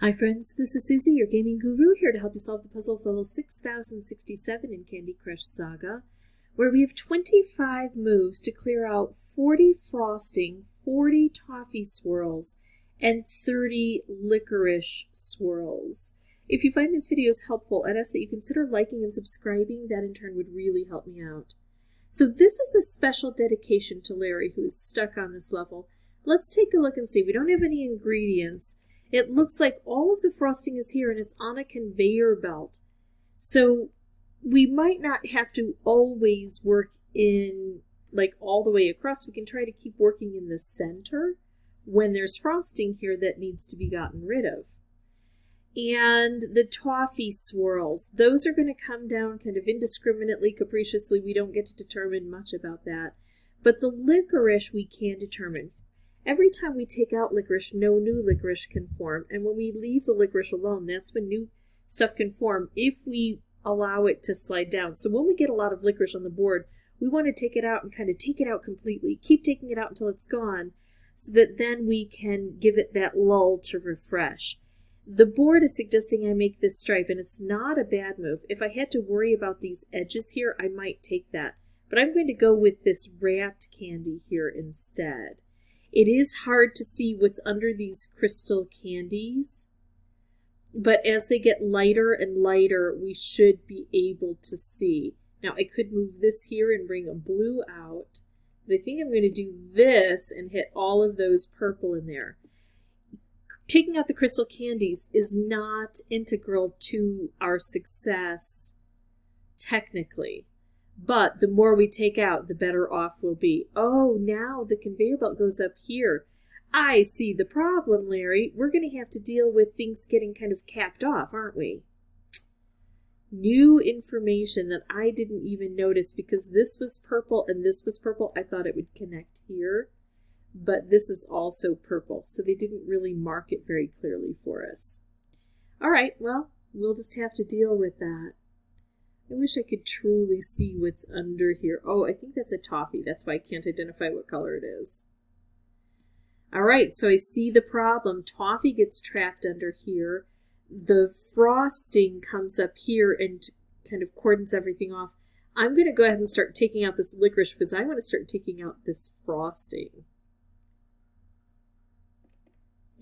Hi friends, this is Suzy, your gaming guru, here to help you solve the puzzle of level 6067 in Candy Crush Saga, where we have 25 moves to clear out 40 frosting, 40 toffee swirls, and 30 licorice swirls. If you find these videos helpful, I'd ask that you consider liking and subscribing. That in turn would really help me out. So this is a special dedication to Larry, who is stuck on this level. Let's take a look and see. We don't have any ingredients. It looks like all of the frosting is here and it's on a conveyor belt. So we might not have to always work in like all the way across. We can try to keep working in the center when there's frosting here that needs to be gotten rid of. And the toffee swirls, those are going to come down kind of indiscriminately, capriciously. We don't get to determine much about that. But the licorice we can determine. Every time we take out licorice, no new licorice can form. And when we leave the licorice alone, that's when new stuff can form if we allow it to slide down. So when we get a lot of licorice on the board, we want to take it out and kind of take it out completely. Keep taking it out until it's gone so that then we can give it that lull to refresh. The board is suggesting I make this stripe, and it's not a bad move. If I had to worry about these edges here, I might take that. But I'm going to go with this wrapped candy here instead. It is hard to see what's under these crystal candies, but as they get lighter and lighter, we should be able to see. Now, I could move this here and bring a blue out, but I think I'm going to do this and hit all of those purple in there. Taking out the crystal candies is not integral to our success, technically. But the more we take out, the better off we'll be. Oh, now the conveyor belt goes up here. I see the problem, Larry. We're going to have to deal with things getting kind of capped off, aren't we? New information that I didn't even notice because this was purple and this was purple. I thought it would connect here, but this is also purple, so they didn't really mark it very clearly for us. All right, well, we'll just have to deal with that. I wish I could truly see what's under here. Oh, I think that's a toffee. That's why I can't identify what color it is. All right, so I see the problem. Toffee gets trapped under here. The frosting comes up here and kind of cordons everything off. I'm going to go ahead and start taking out this licorice because I want to start taking out this frosting.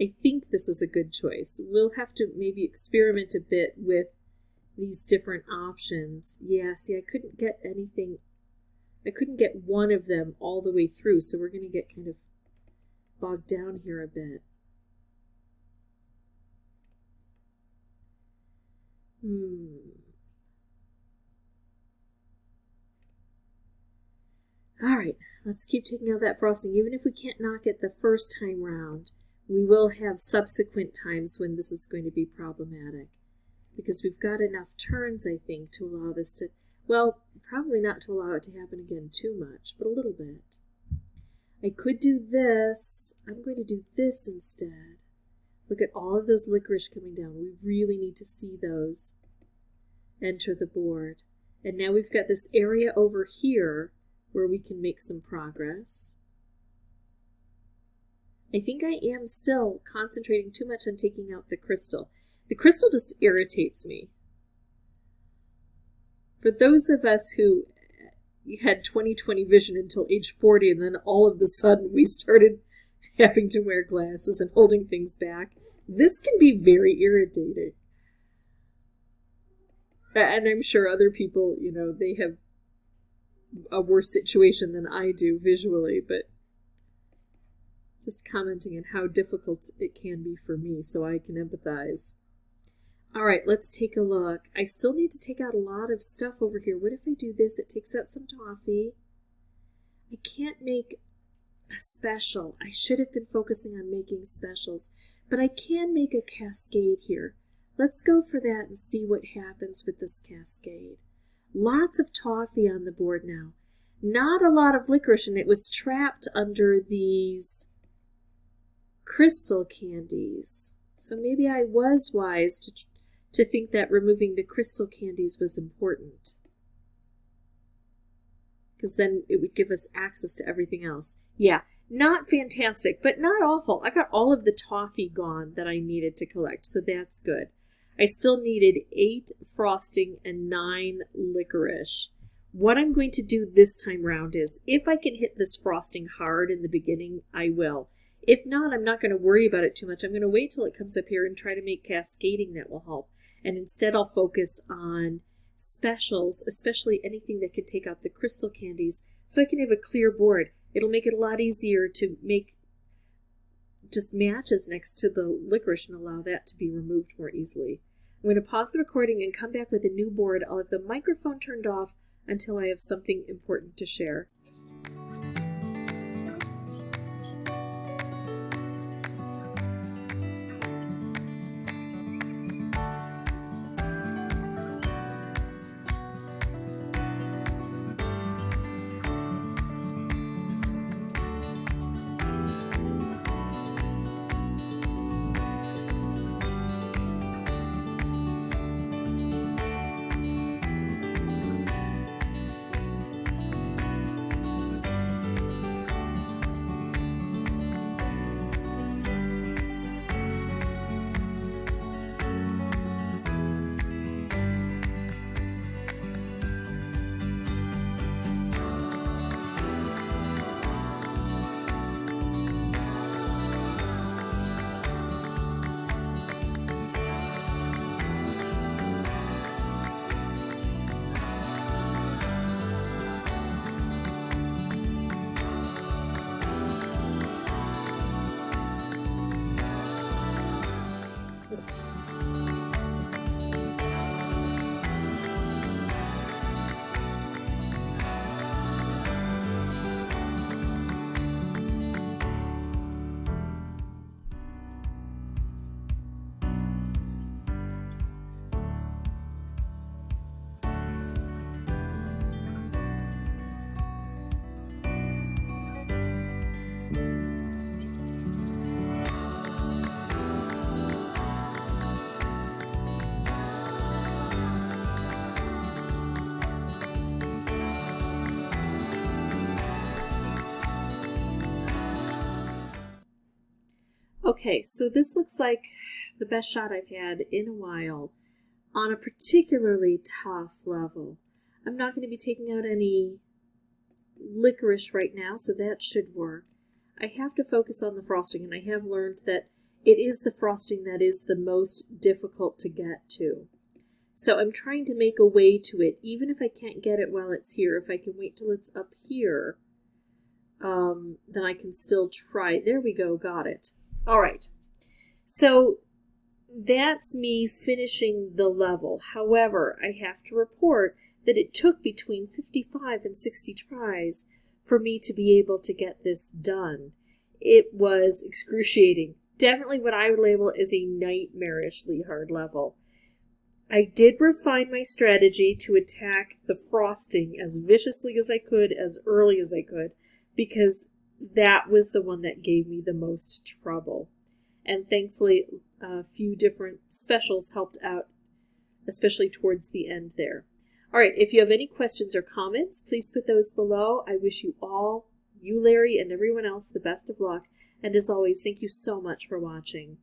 I think this is a good choice. We'll have to maybe experiment a bit with these different options. Yeah, see, I couldn't get anything. I couldn't get one of them all the way through, so we're going to get kind of bogged down here a bit. All right, let's keep taking out that frosting. Even if we can't knock it the first time round, we will have subsequent times when this is going to be problematic. Because we've got enough turns, I think, to allow this to, well, probably not to allow it to happen again too much, but a little bit. I could do this. I'm going to do this instead. Look at all of those licorice coming down. We really need to see those enter the board. And now we've got this area over here where we can make some progress. I think I am still concentrating too much on taking out the crystal. The crystal just irritates me. For those of us who had 20/20 vision until age 40 and then all of a sudden we started having to wear glasses and holding things back, this can be very irritating. And I'm sure other people, you know, they have a worse situation than I do visually, but just commenting on how difficult it can be for me so I can empathize. All right, let's take a look. I still need to take out a lot of stuff over here. What if I do this? It takes out some toffee. I can't make a special. I should have been focusing on making specials, but I can make a cascade here. Let's go for that and see what happens with this cascade. Lots of toffee on the board now. Not a lot of licorice, and it was trapped under these crystal candies. So maybe I was wise to think that removing the crystal candies was important. Because then it would give us access to everything else. Yeah, Not fantastic, but not awful. I got all of the toffee gone that I needed to collect, so that's good. I still needed 8 frosting and 9 licorice. What I'm going to do this time around is, if I can hit this frosting hard in the beginning, I will. If not, I'm not going to worry about it too much. I'm going to wait till it comes up here and try to make cascading that will help. And instead I'll focus on specials, especially anything that can take out the crystal candies, so I can have a clear board. It'll make it a lot easier to make just matches next to the licorice and allow that to be removed more easily. I'm going to pause the recording and come back with a new board. I'll have the microphone turned off until I have something important to share. Okay, so this looks like the best shot I've had in a while on a particularly tough level. I'm not going to be taking out any licorice right now, so that should work. I have to focus on the frosting, and I have learned that it is the frosting that is the most difficult to get to. So I'm trying to make a way to it, even if I can't get it while it's here. If I can wait till it's up here, then I can still try. There we go, got it. All right, so that's me finishing the level. However, I have to report that it took between 55 and 60 tries for me to be able to get this done. It was excruciating. Definitely what I would label as a nightmarishly hard level. I did refine my strategy to attack the frosting as viciously as I could, as early as I could, because that was the one that gave me the most trouble. And thankfully, a few different specials helped out, especially towards the end there. All right, if you have any questions or comments, please put those below. I wish you all, you Larry and everyone else, the best of luck. And as always, thank you so much for watching.